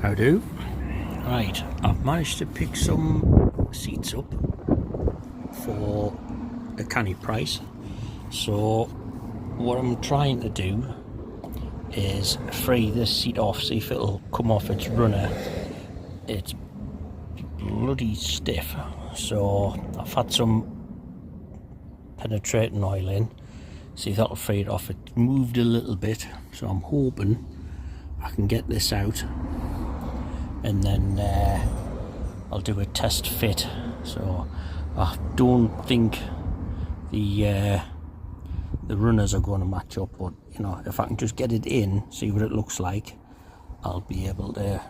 How do? Right, I've managed to pick some seats up for a canny price. So what I'm trying to do is free this seat off, see if it'll come off its runner. It's bloody stiff, so I've had some penetrating oil in, see if that'll free it off. It moved a little bit, so I'm hoping I can get this out and then I'll do a test fit. So I don't think the runners are going to match up, but you know, if I can just get it in, see what it looks like, I'll be able to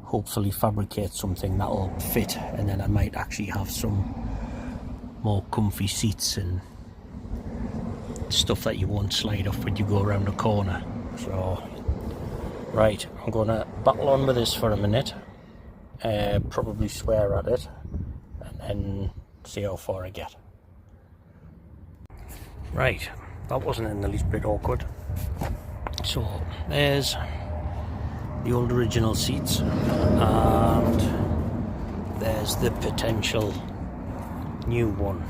hopefully fabricate something that'll fit, and then I might actually have some more comfy seats and stuff that you won't slide off when you go around the corner. So right, I'm gonna battle on with this for a minute, probably swear at it, and then see how far I get. Right, that wasn't in the least bit awkward. So there's the old original seats, and there's the potential new one.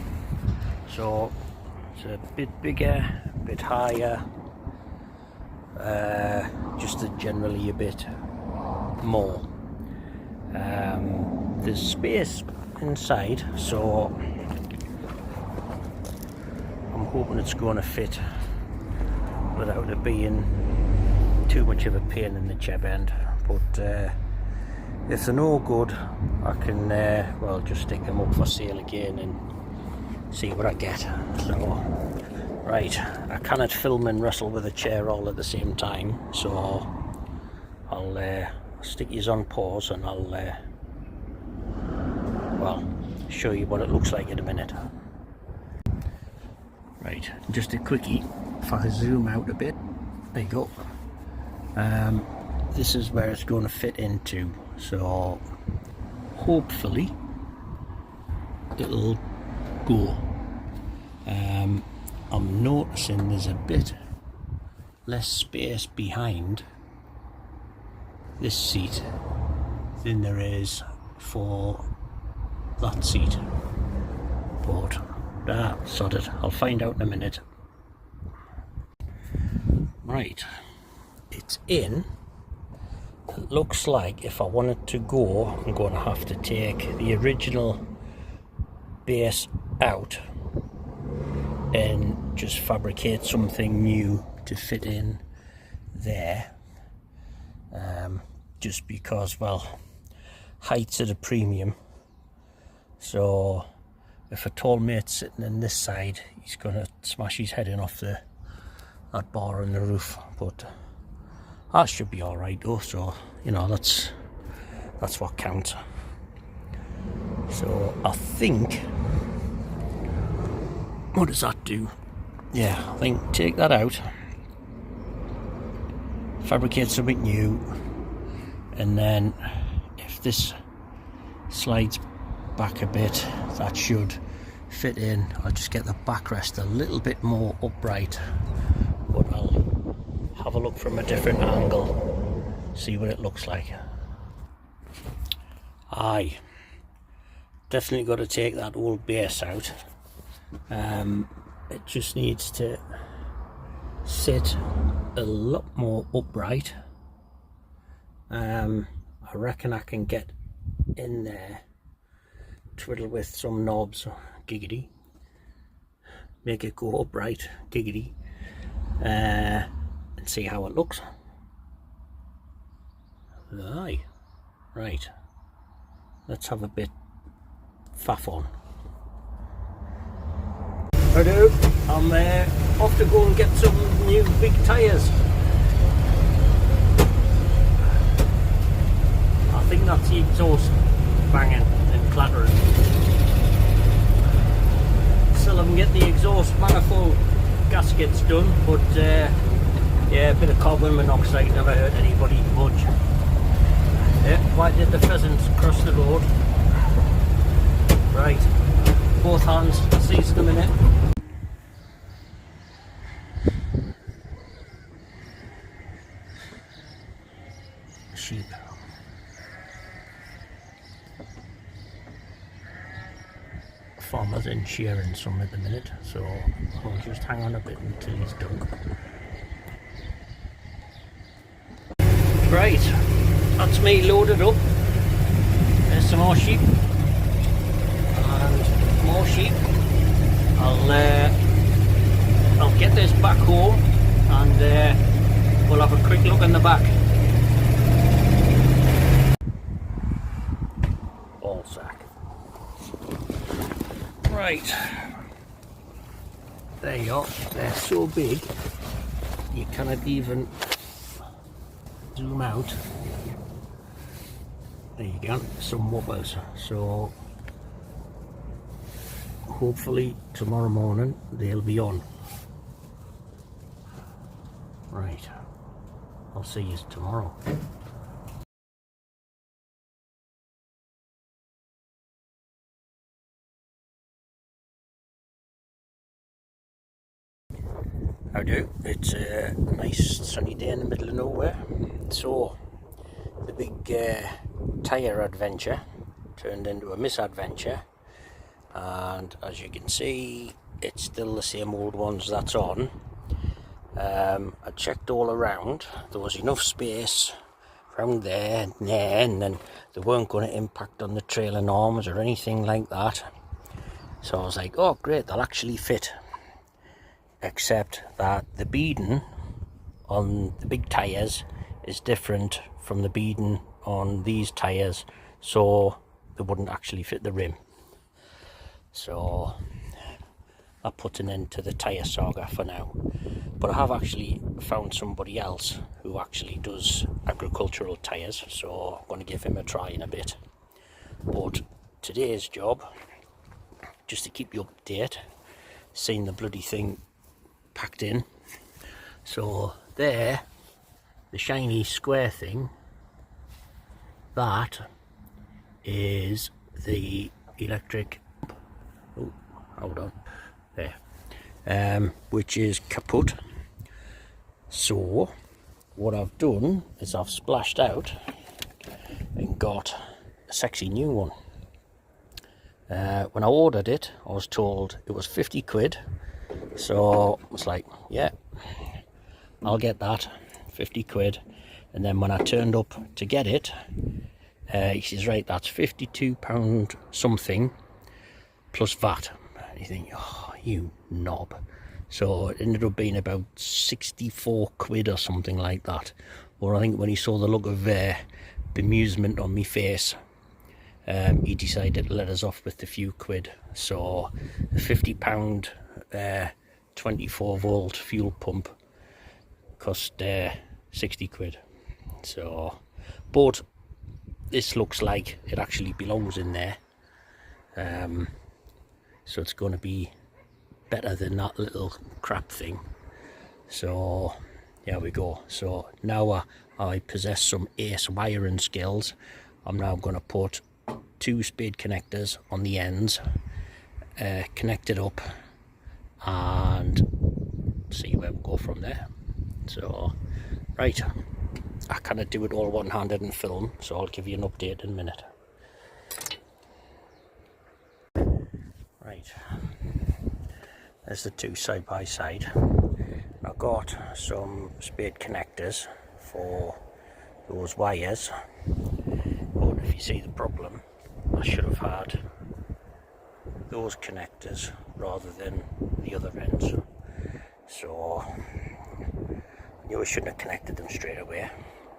So it's a bit bigger, a bit higher, just generally a bit more. There's space inside, so I'm hoping it's going to fit without it being too much of a pain in the jab end. But if they're no good, I can well, just stick them up for sale again and see what I get. So right, I cannot film and wrestle with a chair all at the same time, so I'll stick yous on pause and I'll well, show you what it looks like in a minute. Right, just a quickie, if I zoom out a bit, there you go. This is where it's going to fit into, so hopefully it'll go. I'm noticing there's a bit less space behind this seat than there is for that seat, but sod it, I'll find out in a minute. Right, it's in. It looks like if I want it to go, I'm going to have to take the original base out and just fabricate something new to fit in there, just because, well, height's at a premium. So if a tall mate's sitting in this side, he's going to smash his head in off that bar on the roof. But I should be all right though, so you know, that's what counts. So I think, what does that do? Yeah, I think take that out, fabricate something new, and then if this slides back a bit, that should fit in. I'll just get the backrest a little bit more upright, but I'll have a look from a different angle, see what it looks like. Aye, definitely got to take that old base out. It just needs to sit a lot more upright. I reckon I can get in there, twiddle with some knobs, giggity, make it go upright, giggity, and see how it looks. Aye, right, let's have a bit faff on. Hello, I'm off to go and get some new big tyres. I think that's the exhaust banging and clattering. Still haven't get the exhaust manifold gaskets done, but yeah, a bit of carbon monoxide never hurt anybody much. Yeah, why did the pheasants cross the road? Right, both hands, see you in a minute. sheep. Farmer's in shearing some at the minute, so I'll just hang on a bit until he's done. Right, that's me loaded up. There's some more sheep and more sheep. I'll get this back home and we'll have a quick look in the back. Ball sack. Right, there you are. They're so big you cannot even zoom out. There you go, some whoppers. So hopefully tomorrow morning they'll be on. Right, I'll see you tomorrow. How do? It's a nice sunny day in the middle of nowhere. So the big tyre adventure turned into a misadventure, and as you can see it's still the same old ones that's on. I checked all around, there was enough space around there and there, and then they weren't going to impact on the trailing arms or anything like that. So I was like, oh great, they'll actually fit. Except that the beading on the big tyres is different from the beading on these tyres, so they wouldn't actually fit the rim. So that puts an end to the tyre saga for now. But I have actually found somebody else who actually does agricultural tyres, so I'm going to give him a try in a bit. But today's job, just to keep you up to date, seeing the bloody thing packed in. So there, the shiny square thing, that is the electric, oh hold on, there, which is kaput. So what I've done is I've splashed out and got a sexy new one. When I ordered it I was told it was 50 quid, so I was like, yeah, I'll get that, 50 quid. And then when I turned up to get it, he says, right, that's £52 something plus VAT. And you think, oh, you knob. So it ended up being about 64 quid or something like that. Or I think when he saw the look of bemusement on my face, he decided to let us off with a few quid. So a £50 24 volt fuel pump cost 60 quid. So, but this looks like it actually belongs in there, so it's going to be better than that little crap thing. So there we go. So now I possess some ace wiring skills. I'm now going to put 2 spade connectors on the ends, connect it up and see where we go from there. So right, I cannot do it all one-handed in film, so I'll give you an update in a minute. Right, there's the 2 side by side. I've got some spade connectors for those wires, but if you see the problem, I should have had those connectors rather than the other ends. So I knew I shouldn't have connected them straight away.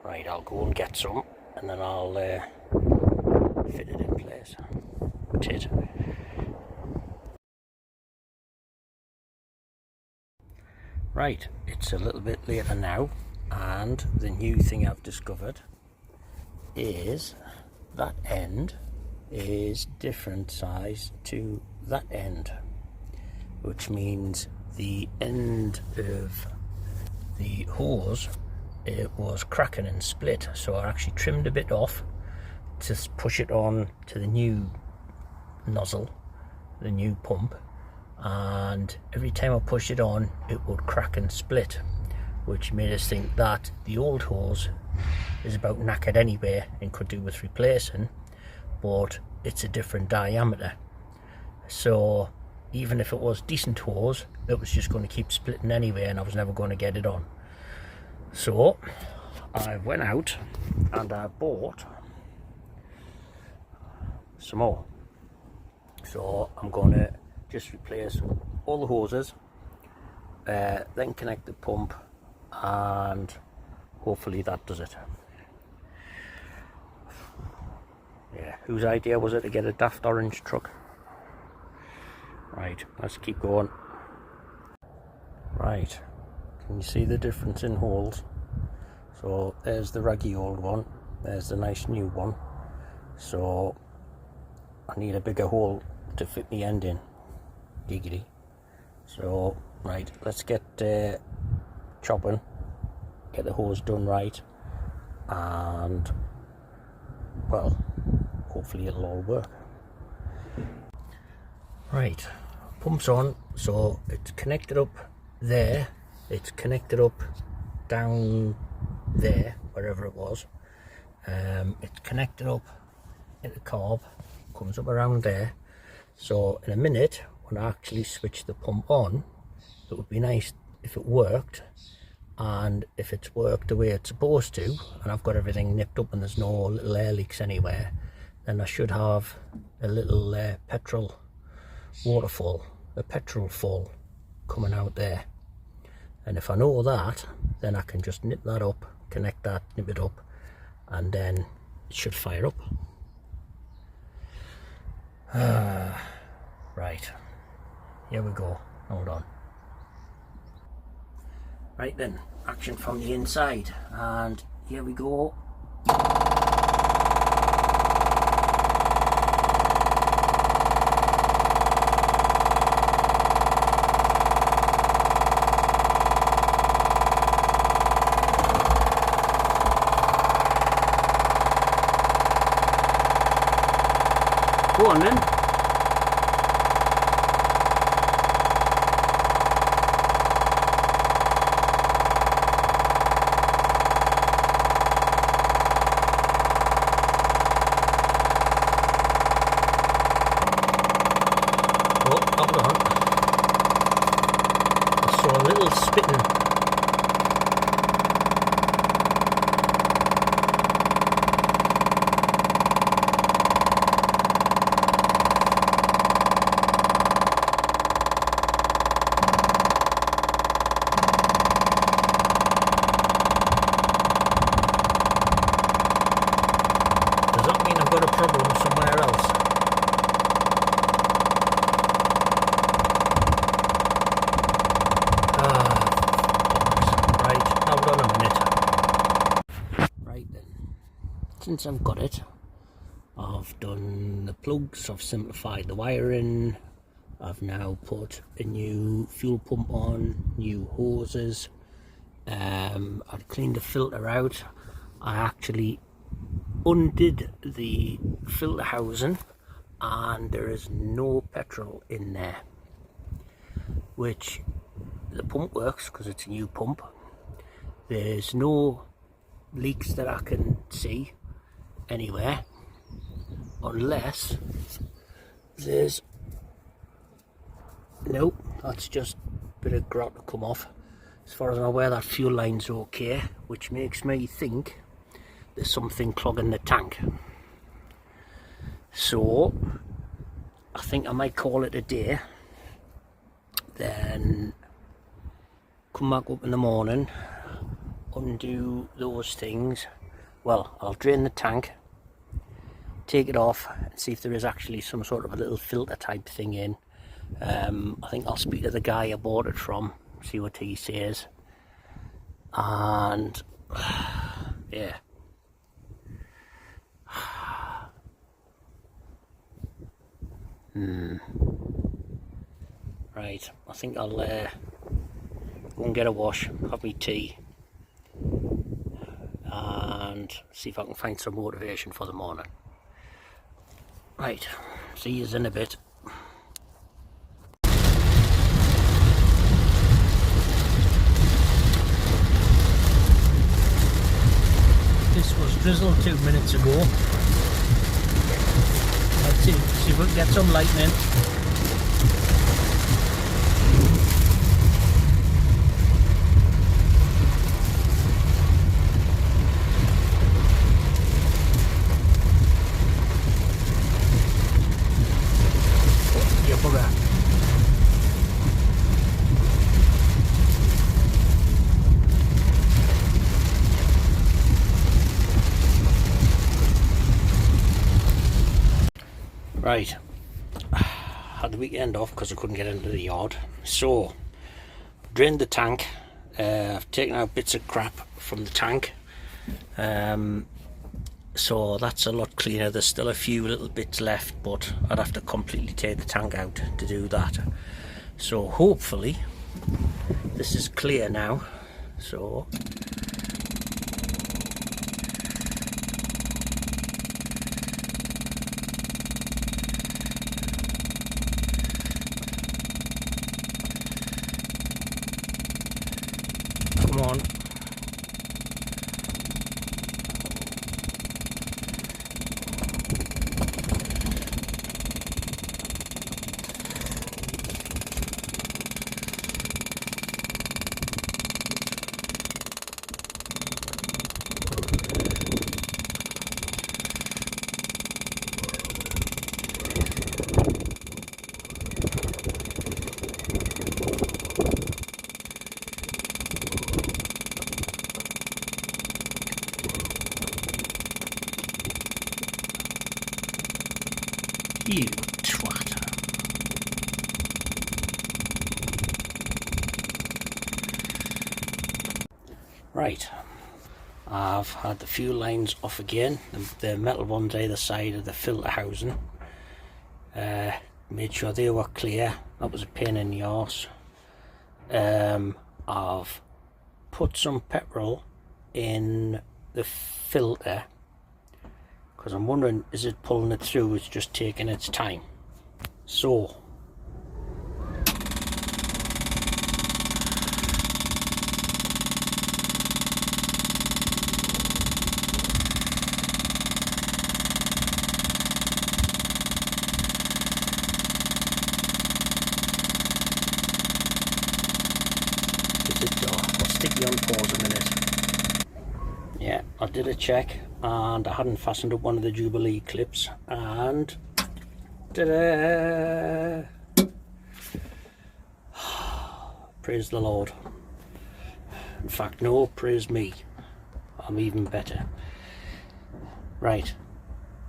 Right, I'll go and get some and then I'll fit it in place. Tit. Right, it's a little bit later now, and the new thing I've discovered is that end is different size to that end, which means the end of the hose, it was cracking and split, so I actually trimmed a bit off to push it on to the new nozzle, the new pump, and every time I pushed it on it would crack and split, which made us think that the old hose is about knackered anyway and could do with replacing, but it's a different diameter. So even if it was decent hose, it was just going to keep splitting anyway, and I was never going to get it on. So I went out and I bought some more. So I'm going to just replace all the hoses, then connect the pump, and hopefully that does it. Yeah, whose idea was it to get a daft orange truck? Right, let's keep going. Right, can you see the difference in holes? So there's the raggy old one, there's the nice new one. So I need a bigger hole to fit the end in. Giggity. So right, let's get chopping, get the hose done right, and well, hopefully it'll all work. Right, pump's on, so it's connected up there, it's connected up down there, wherever it was. It's connected up in the carb, comes up around there. So in a minute, when I actually switch the pump on, it would be nice if it worked, and if it's worked the way it's supposed to, and I've got everything nipped up and there's no little air leaks anywhere, then I should have a little petrol waterfall, a petrol fall coming out there. And if I know that, then I can just nip that up, connect that, nip it up, and then it should fire up. Right, here we go, hold on. Right then, action from the inside, and here we go. Go on then. Oh, hold on. I saw a little spitting. Does that mean I've got a problem somewhere else? Right, hold on a minute. Right then, since I've got it, I've done the plugs, I've simplified the wiring, I've now put a new fuel pump on, new hoses, I've cleaned the filter out. I actually undid the filter housing and there is no petrol in there, which the pump works because it's a new pump. There's no leaks that I can see anywhere, unless there's, nope, that's just a bit of grot to come off. As far as I'm aware, that fuel line's okay, which makes me think there's something clogging the tank. So I think I might call it a day, then come back up in the morning, undo those things. Well, I'll drain the tank, take it off and see if there is actually some sort of a little filter type thing in. I think I'll speak to the guy I bought it from, see what he says, and yeah. Right, I think I'll go and get a wash, have me tea, and see if I can find some motivation for the morning. Right, see you in a bit. This was drizzled 2 minutes ago. Let's see if we can get some lightning. Oh, you bugger. Right, had the weekend off because I couldn't get into the yard, so drained the tank. I've taken out bits of crap from the tank, so that's a lot cleaner. There's still a few little bits left, but I'd have to completely take the tank out to do that. So hopefully this is clear now. So come on. You twat. Right, I've had the fuel lines off again, the metal ones either side of the filter housing. Made sure they were clear. That was a pain in the arse. I've put some petrol in the filter because I'm wondering, is it pulling it through? It's just taking its time. So I'll stick you on pause a minute. Yeah, I did a check and I hadn't fastened up one of the Jubilee clips, and ta-da! Praise the Lord. In fact, no, praise me. I'm even better. Right,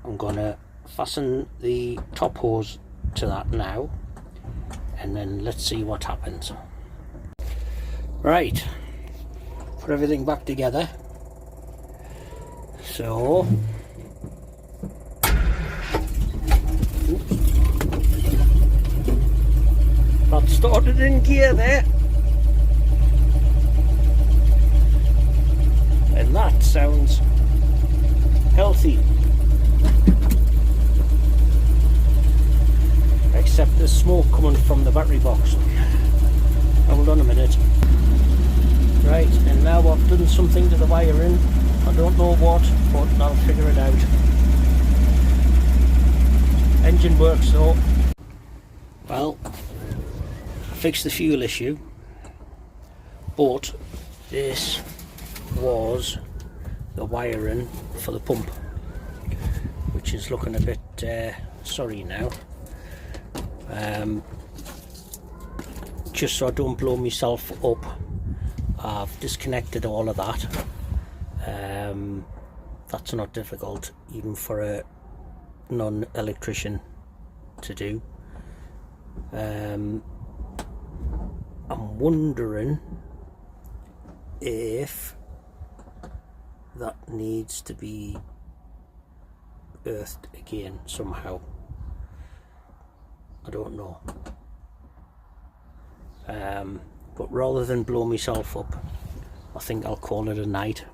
I'm gonna fasten the top hose to that now, and then let's see what happens. Right, put everything back together. So, that started in gear there, and that sounds healthy, except there's smoke coming from the battery box. Hold on a minute. Right, and now I've done something to the wiring. I don't know what, but I'll figure it out. Engine works though. Well, I fixed the fuel issue, but this was the wiring for the pump, which is looking a bit sorry now. Just so I don't blow myself up, I've disconnected all of that. That's not difficult even for a non-electrician to do. I'm wondering if that needs to be earthed again somehow. I don't know. But rather than blow myself up, I think I'll call it a night.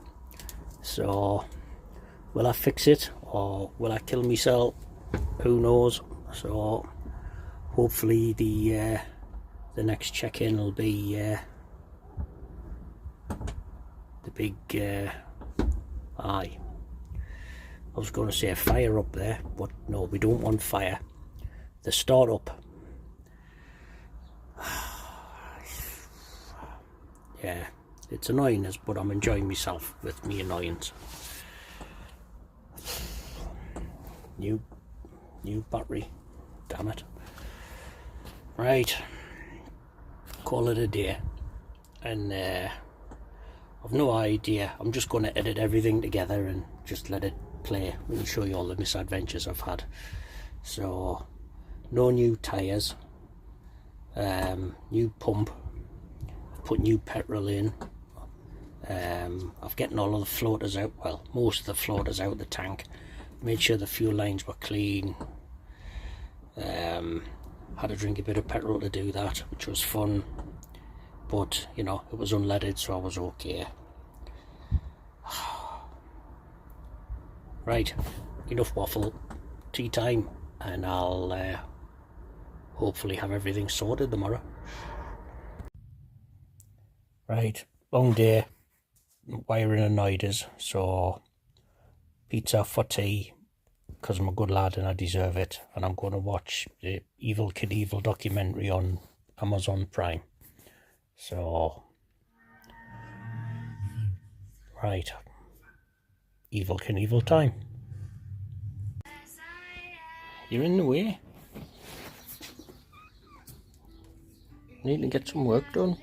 So will I fix it or will I kill myself? Who knows? So hopefully the next check-in will be the big eye. I was going to say fire up there, but no, we don't want fire. The start up. Yeah, it's annoying us, but I'm enjoying myself with me annoyance. New battery, damn it. Right, call it a day, and I've no idea. I'm just going to edit everything together and just let it play and show you all the misadventures I've had. So, no new tyres, new pump, put new petrol in. I've getting all of the floaters out, well, most of the floaters out of the tank. Made sure the fuel lines were clean. Had to drink a bit of petrol to do that, which was fun, but you know, it was unleaded, so I was okay. Right, enough waffle, tea time, and I'll hopefully have everything sorted tomorrow. Right, long day, wiring annoyed us, so pizza for tea, because I'm a good lad and I deserve it, and I'm going to watch the Evil Knievel documentary on Amazon Prime. So, right, Evil Knievel time. You're in the way. Need to get some work done.